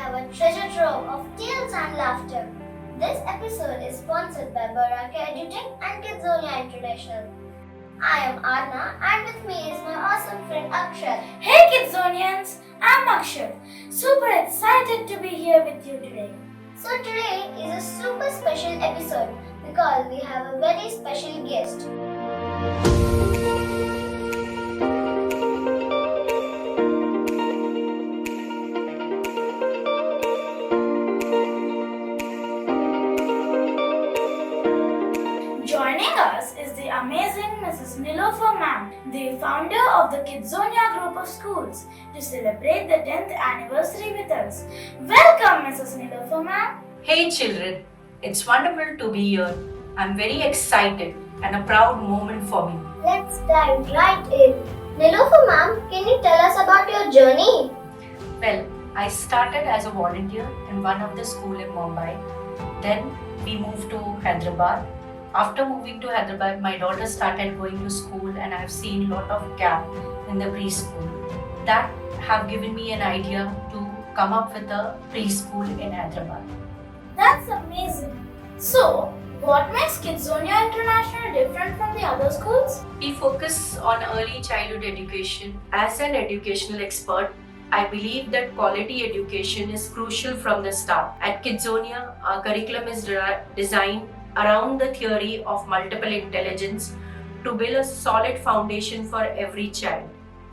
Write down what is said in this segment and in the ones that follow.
have a treasure trove of tales and laughter. This episode is sponsored by Baraka Edutech and Kidzonia International. I am Arna and with me is my awesome friend Akshat. Hey Kidzonians, I'm Akshat. Super excited to be here with you today. So today is a super special episode because we have a very special guest. Joining us is the amazing Mrs. Nilofer ma'am, the founder of the Kidzonia group of schools, to celebrate the 10th anniversary with us. Welcome Mrs. Nilofer ma'am. Hey children, it's wonderful to be here. I'm very excited and a proud moment for me. Let's dive right in. Nilofer ma'am, can you tell us about your journey? Well, I started as a volunteer in one of the school in Mumbai. Then we moved to Hyderabad. After moving to Hyderabad, my daughter started going to school and I've seen a lot of gap in the preschool. That have given me an idea to come up with a preschool in Hyderabad. That's amazing. So, what makes Kidzonia International different from the other schools? We focus on early childhood education. As an educational expert, I believe that quality education is crucial from the start. At Kidzonia, our curriculum is designed around the theory of multiple intelligence to build a solid foundation for every child.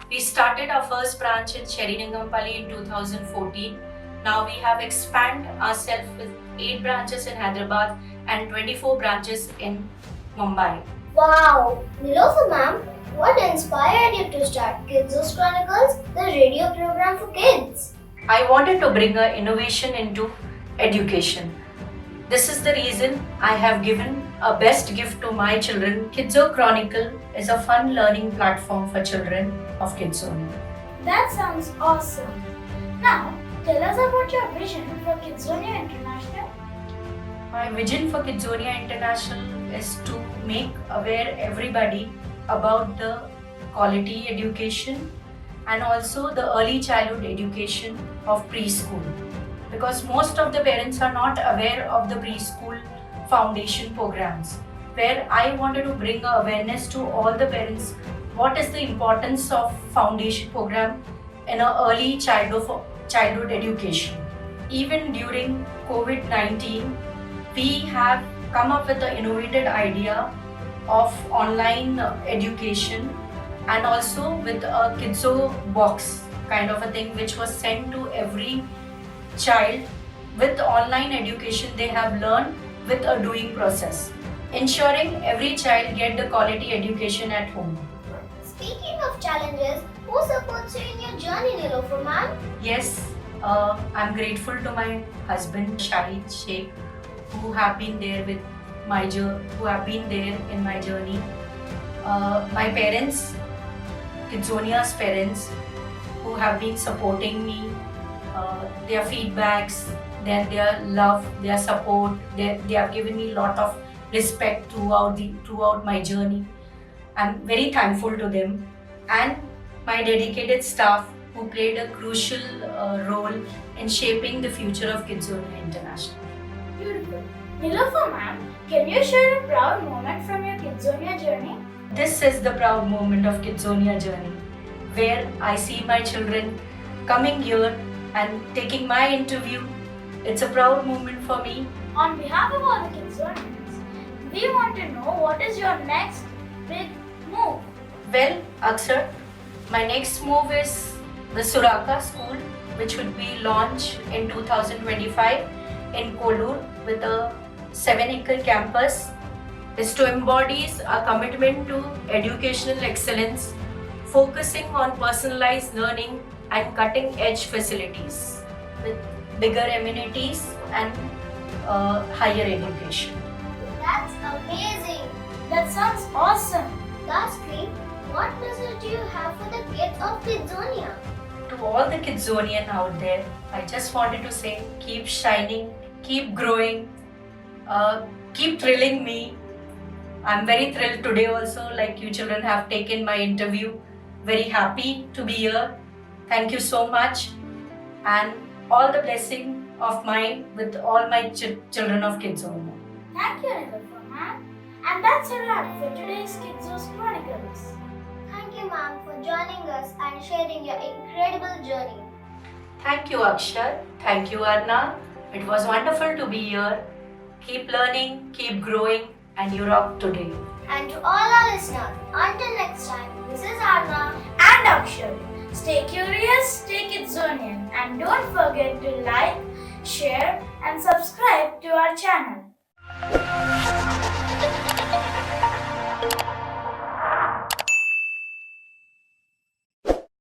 We started our first branch in Sheringangampally in 2014. Now we have expanded ourselves with 8 branches in Hyderabad and 24 branches in Mumbai. Wow! Nilofer ma'am, what inspired you to start Kidzo's Chronicles, the radio program for kids? I wanted to bring an innovation into education. This is the reason I have given a best gift to my children. Kidzo Chronicle is a fun learning platform for children of Kidzonia. That sounds awesome. Now, tell us about your vision for Kidzonia International. My vision for Kidzonia International is to make aware everybody about the quality education and also the early childhood education of preschool. Because most of the parents are not aware of the preschool foundation programs, where I wanted to bring awareness to all the parents what is the importance of foundation program in an early childhood education. Even during COVID-19, we have come up with the innovative idea of online education and also with a Kidzo box kind of a thing which was sent to every child. With online education they have learned with a doing process, ensuring every child get the quality education at home. Speaking of challenges, who supports you in your journey, Nilofer ma'am? Yes, I'm grateful to my husband Shahid Sheikh who have been there in my journey. My parents, Kidzonia's parents, who have been supporting me. Their feedbacks, their love, their support, they have given me a lot of respect throughout my journey. I'm very thankful to them and my dedicated staff who played a crucial role in shaping the future of Kidzonia International. Beautiful. Nilofer ma'am, can you share a proud moment from your Kidzonia journey? This is the proud moment of Kidzonia journey, where I see my children coming here and taking my interview. It's a proud moment for me. On behalf of all the Kidzonians, we want to know what is your next big move? Well, Aksar, my next move is the Suraka School, which would be launched in 2025 in Kollur with a 7-acre campus. Is to embody a commitment to educational excellence, focusing on personalized learning and cutting-edge facilities with bigger amenities and higher education. That's amazing! That sounds awesome. Lastly, what message do you have for the kids of Kidzonia? To all the Kidzonian out there, I just wanted to say, keep shining, keep growing, keep thrilling me. I'm very thrilled today also, like you children have taken my interview. Very happy to be here. Thank you so much. And all the blessing of mine with all my children of Kidzonia. Thank you, Nilofer ma'am. And that's a wrap for today's Kidzos Chronicles. Thank you, ma'am, for joining us and sharing your incredible journey. Thank you, Akshar. Thank you, Arna. It was wonderful to be here. Keep learning, keep growing, and you rock today. And to all our listeners, until next time, this is Arna. And Akshar. Stay curious, stay Kidzonian, and don't forget to like, share, and subscribe to our channel.